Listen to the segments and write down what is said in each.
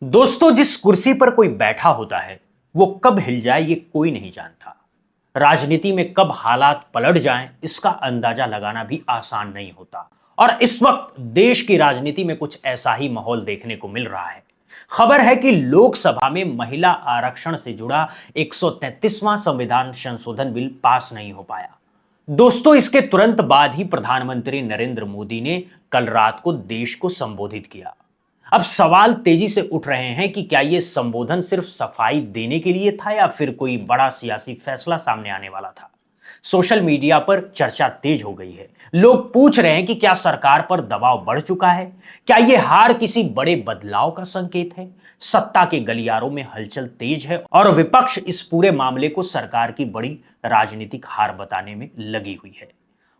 दोस्तों, जिस कुर्सी पर कोई बैठा होता है वो कब हिल जाए ये कोई नहीं जानता। राजनीति में कब हालात पलट जाएं इसका अंदाजा लगाना भी आसान नहीं होता। और इस वक्त देश की राजनीति में कुछ ऐसा ही माहौल देखने को मिल रहा है। खबर है कि लोकसभा में महिला आरक्षण से जुड़ा 133वां संविधान संशोधन बिल पास नहीं हो पाया। दोस्तों, इसके तुरंत बाद ही प्रधानमंत्री नरेंद्र मोदी ने कल रात को देश को संबोधित किया। अब सवाल तेजी से उठ रहे हैं कि क्या यह संबोधन सिर्फ सफाई देने के लिए था या फिर कोई बड़ा सियासी फैसला सामने आने वाला था। सोशल मीडिया पर चर्चा तेज हो गई है। लोग पूछ रहे हैं कि क्या सरकार पर दबाव बढ़ चुका है, क्या यह हार किसी बड़े बदलाव का संकेत है। सत्ता के गलियारों में हलचल तेज है और विपक्ष इस पूरे मामले को सरकार की बड़ी राजनीतिक हार बताने में लगी हुई है।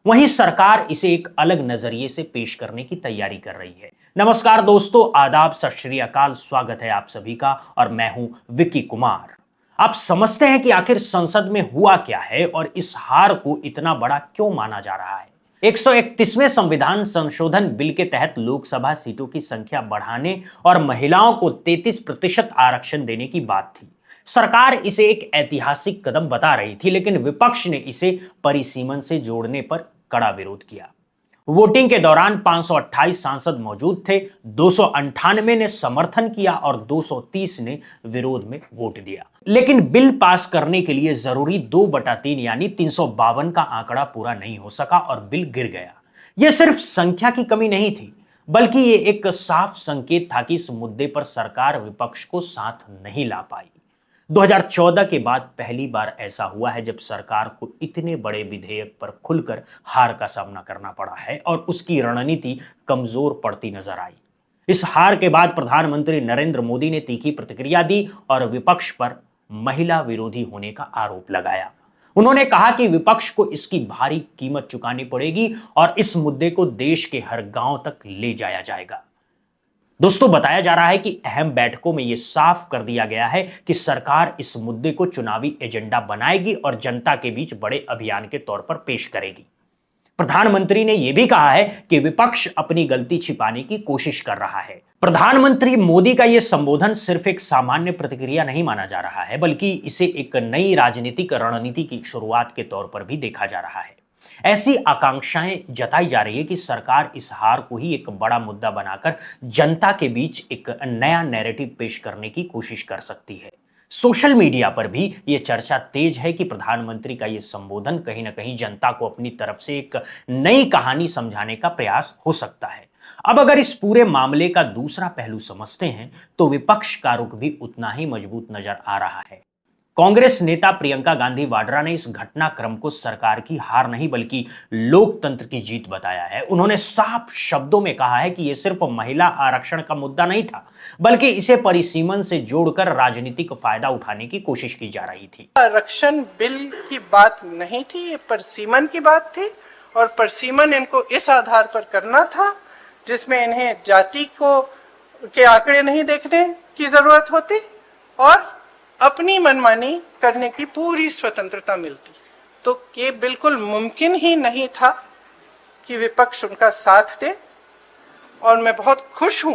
वहीं सरकार इसे एक अलग नजरिए से पेश करने की तैयारी कर रही है। नमस्कार दोस्तों, आदाब, सत श्री अकाल, स्वागत है आप सभी का और मैं हूं विक्की कुमार। आप समझते हैं कि आखिर संसद में हुआ क्या है और इस हार को इतना बड़ा क्यों माना जा रहा है। 131वें संविधान संशोधन बिल के तहत लोकसभा सीटों की संख्या बढ़ाने और महिलाओं को 33% आरक्षण देने की बात थी। सरकार इसे एक ऐतिहासिक कदम बता रही थी, लेकिन विपक्ष ने इसे परिसीमन से जोड़ने पर कड़ा विरोध किया। वोटिंग के दौरान 528 सांसद मौजूद थे, 298 ने समर्थन किया और 230 ने विरोध में वोट दिया। लेकिन बिल पास करने के लिए जरूरी 2/3 यानी 352 का आंकड़ा पूरा नहीं हो सका और बिल गिर गया। यह सिर्फ संख्या की कमी नहीं थी, बल्कि यह एक साफ संकेत था कि इस मुद्दे पर सरकार विपक्ष को साथ नहीं ला पाई। 2014 के बाद पहली बार ऐसा हुआ है जब सरकार को इतने बड़े विधेयक पर खुलकर हार का सामना करना पड़ा है और उसकी रणनीति कमजोर पड़ती नजर आई। इस हार के बाद प्रधानमंत्री नरेंद्र मोदी ने तीखी प्रतिक्रिया दी और विपक्ष पर महिला विरोधी होने का आरोप लगाया। उन्होंने कहा कि विपक्ष को इसकी भारी कीमत चुकानी पड़ेगी और इस मुद्दे को देश के हर गांव तक ले जाया जाएगा। दोस्तों, बताया जा रहा है कि अहम बैठकों में यह साफ कर दिया गया है कि सरकार इस मुद्दे को चुनावी एजेंडा बनाएगी और जनता के बीच बड़े अभियान के तौर पर पेश करेगी। प्रधानमंत्री ने यह भी कहा है कि विपक्ष अपनी गलती छिपाने की कोशिश कर रहा है। प्रधानमंत्री मोदी का यह संबोधन सिर्फ एक सामान्य प्रतिक्रिया नहीं माना जा रहा है, बल्कि इसे एक नई राजनीतिक रणनीति की शुरुआत के तौर पर भी देखा जा रहा है। ऐसी आकांक्षाएं जताई जा रही है कि सरकार इस हार को ही एक बड़ा मुद्दा बनाकर जनता के बीच एक नया नैरेटिव पेश करने की कोशिश कर सकती है। सोशल मीडिया पर भी यह चर्चा तेज है कि प्रधानमंत्री का यह संबोधन कहीं ना कहीं जनता को अपनी तरफ से एक नई कहानी समझाने का प्रयास हो सकता है। अब अगर इस पूरे मामले का दूसरा पहलू समझते हैं तो विपक्ष का रुख भी उतना ही मजबूत नजर आ रहा है। कांग्रेस नेता प्रियंका गांधी वाड्रा ने इस घटनाक्रम को सरकार की हार नहीं बल्कि लोकतंत्र की जीत बताया है। उन्होंने साफ शब्दों में कहा है कि यह सिर्फ महिला आरक्षण का मुद्दा नहीं था, बल्कि इसे परिसीमन से जोड़कर राजनीतिक फायदा उठाने की कोशिश की जा रही थी। आरक्षण बिल की बात नहीं थी, ये परिसीमन की बात थी और परिसीमन इनको इस आधार पर करना था जिसमें इन्हें जाति को के आंकड़े नहीं देखने की जरूरत होती और अपनी मनमानी करने की पूरी स्वतंत्रता मिलती। तो ये बिल्कुल मुमकिन ही नहीं था कि विपक्ष उनका साथ दे और मैं बहुत खुश हूं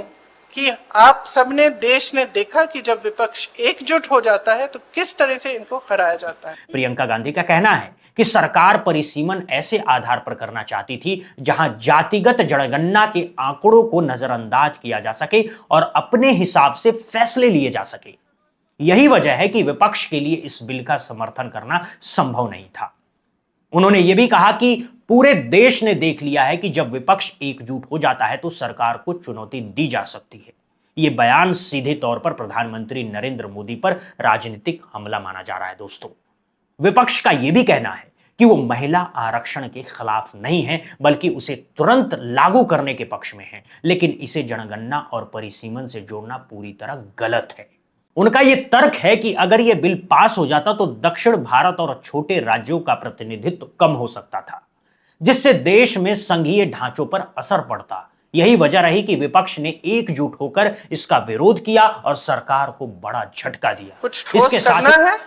कि आप सबने, देश ने देखा कि जब विपक्ष एकजुट हो जाता है तो किस तरह से इनको हराया जाता है। प्रियंका गांधी का कहना है कि सरकार परिसीमन ऐसे आधार पर करना चाहती थी जहां जातिगत जनगणना के आंकड़ों को नजरअंदाज किया जा सके और अपने हिसाब से फैसले लिए जा सके। यही वजह है कि विपक्ष के लिए इस बिल का समर्थन करना संभव नहीं था। उन्होंने यह भी कहा कि पूरे देश ने देख लिया है कि जब विपक्ष एकजुट हो जाता है तो सरकार को चुनौती दी जा सकती है। यह बयान सीधे तौर पर प्रधानमंत्री नरेंद्र मोदी पर राजनीतिक हमला माना जा रहा है। दोस्तों, विपक्ष का यह भी कहना है कि वो महिला आरक्षण के खिलाफ नहीं है, बल्कि उसे तुरंत लागू करने के पक्ष में है, लेकिन इसे जनगणना और परिसीमन से जोड़ना पूरी तरह गलत है। उनका यह तर्क है कि अगर यह बिल पास हो जाता तो दक्षिण भारत और छोटे राज्यों का प्रतिनिधित्व कम हो सकता था, जिससे देश में संघीय ढांचों पर असर पड़ता। यही वजह रही कि विपक्ष ने एकजुट होकर इसका विरोध किया और सरकार को बड़ा झटका दिया। कुछ ठोस करना है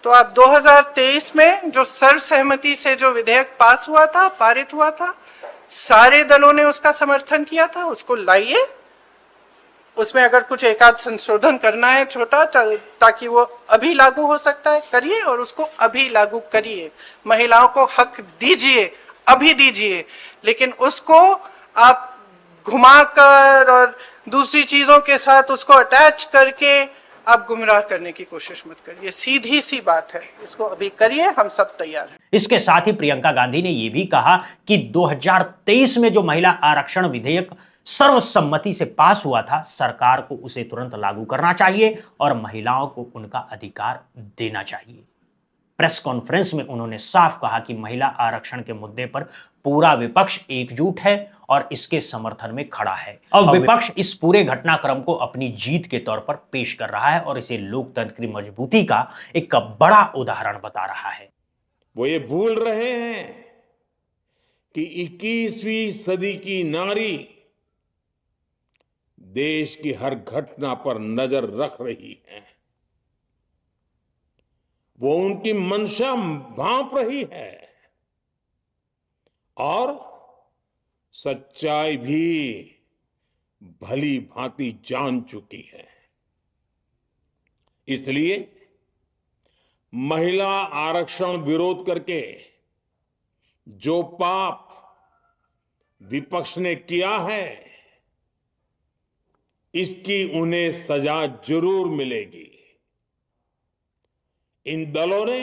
तो आप 2023 में जो सर्वसहमति से जो विधेयक पास हुआ था, पारित हुआ था, सारे दलों ने उसका समर्थन किया था, उसको लाइए उसमें अगर कुछ एक आध संशोधन करना है छोटा, ताकि वो अभी लागू हो सकता है, करिए और उसको अभी लागू करिए। महिलाओं को हक दीजिए, अभी दीजिए, लेकिन उसको आप घुमाकर और दूसरी चीजों के साथ उसको अटैच करके आप गुमराह करने की कोशिश मत करिए। सीधी सी बात है, इसको अभी करिए, हम सब तैयार हैं। इसके साथ ही प्रियंका गांधी ने यह भी कहा कि 2023 में जो महिला आरक्षण विधेयक सर्वसम्मति से पास हुआ था, सरकार को उसे तुरंत लागू करना चाहिए और महिलाओं को उनका अधिकार देना चाहिए। प्रेस कॉन्फ्रेंस में उन्होंने साफ कहा कि महिला आरक्षण के मुद्दे पर पूरा विपक्ष एकजुट है और इसके समर्थन में खड़ा है। अब विपक्ष इस पूरे घटनाक्रम को अपनी जीत के तौर पर पेश कर रहा है और इसे लोकतंत्र की मजबूती का एक बड़ा उदाहरण बता रहा है। वो ये भूल रहे हैं कि 21वीं सदी की नारी देश की हर घटना पर नजर रख रही है। वो उनकी मंशा भांप रही है और सच्चाई भी भली भांति जान चुकी है। इसलिए महिला आरक्षण विरोध करके जो पाप विपक्ष ने किया है, इसकी उन्हें सजा जरूर मिलेगी। इन दलों ने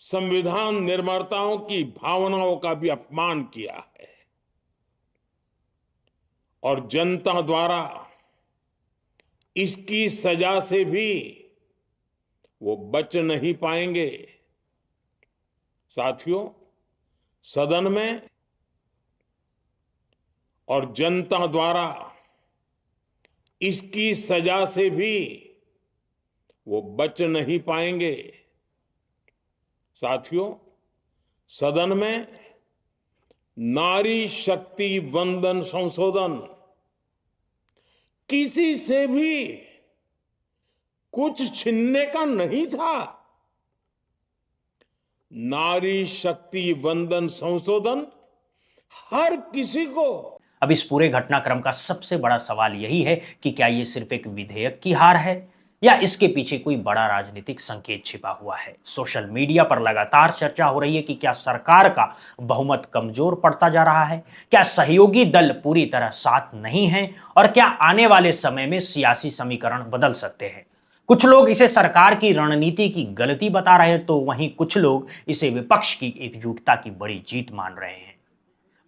संविधान निर्माताओं की भावनाओं का भी अपमान किया है और जनता द्वारा इसकी सजा से भी वो बच नहीं पाएंगे। साथियों, सदन में और जनता द्वारा इसकी सजा से भी वो बच नहीं पाएंगे। साथियों, सदन में नारी शक्ति वंदन संशोधन किसी से भी कुछ छीनने का नहीं था। नारी शक्ति वंदन संशोधन हर किसी को। अब इस पूरे घटनाक्रम का सबसे बड़ा सवाल यही है कि क्या ये सिर्फ एक विधेयक की हार है या इसके पीछे कोई बड़ा राजनीतिक संकेत छिपा हुआ है। सोशल मीडिया पर लगातार चर्चा हो रही है कि क्या सरकार का बहुमत कमजोर पड़ता जा रहा है, क्या सहयोगी दल पूरी तरह साथ नहीं है और क्या आने वाले समय में सियासी समीकरण बदल सकते हैं। कुछ लोग इसे सरकार की रणनीति की गलती बता रहे हैं, तो वहीं कुछ लोग इसे विपक्ष की एकजुटता की बड़ी जीत मान रहे हैं।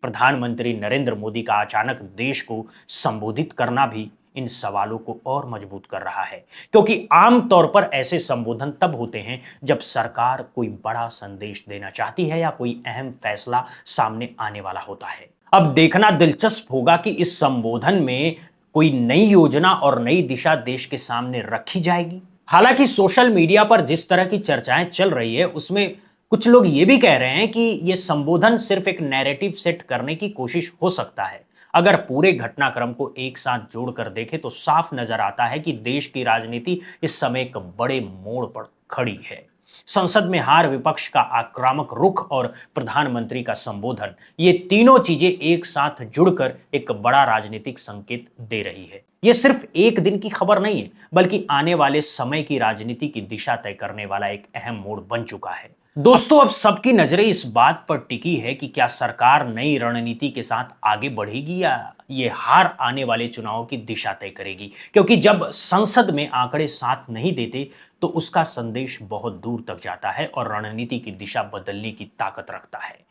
प्रधानमंत्री नरेंद्र मोदी का अचानक देश को संबोधित करना भी इन सवालों को और मजबूत कर रहा है, क्योंकि आमतौर पर ऐसे संबोधन तब होते हैं जब सरकार कोई बड़ा संदेश देना चाहती है या कोई अहम फैसला सामने आने वाला होता है। अब देखना दिलचस्प होगा कि इस संबोधन में कोई नई योजना और नई दिशा देश के सामने रखी जाएगी। हालांकि सोशल मीडिया पर जिस तरह की चर्चाएं चल रही है, उसमें कुछ लोग ये भी कह रहे हैं कि यह संबोधन सिर्फ एक नैरेटिव सेट करने की कोशिश हो सकता है। अगर पूरे घटनाक्रम को एक साथ जोड़कर देखें तो साफ नजर आता है कि देश की राजनीति इस समय एक बड़े मोड़ पर खड़ी है। संसद में हार, विपक्ष का आक्रामक रुख और प्रधानमंत्री का संबोधन, ये तीनों चीजें एक साथ जुड़कर एक बड़ा राजनीतिक संकेत दे रही है। ये सिर्फ एक दिन की खबर नहीं है, बल्कि आने वाले समय की राजनीति की दिशा तय करने वाला एक अहम मोड़ बन चुका है। दोस्तों, अब सबकी नजरें इस बात पर टिकी है कि क्या सरकार नई रणनीति के साथ आगे बढ़ेगी या ये हार आने वाले चुनावों की दिशा तय करेगी, क्योंकि जब संसद में आंकड़े साथ नहीं देते तो उसका संदेश बहुत दूर तक जाता है और रणनीति की दिशा बदलने की ताकत रखता है।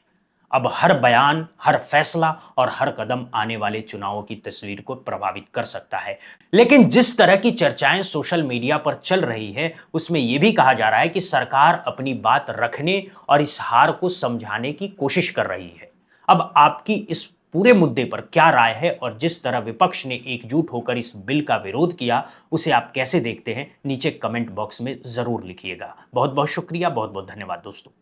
अब हर बयान, हर फैसला और हर कदम आने वाले चुनावों की तस्वीर को प्रभावित कर सकता है। लेकिन जिस तरह की चर्चाएं सोशल मीडिया पर चल रही है, उसमें यह भी कहा जा रहा है कि सरकार अपनी बात रखने और इस हार को समझाने की कोशिश कर रही है। अब आपकी इस पूरे मुद्दे पर क्या राय है और जिस तरह विपक्ष ने एकजुट होकर इस बिल का विरोध किया, उसे आप कैसे देखते हैं? नीचे कमेंट बॉक्स में जरूर लिखिएगा। बहुत बहुत शुक्रिया, बहुत बहुत धन्यवाद दोस्तों।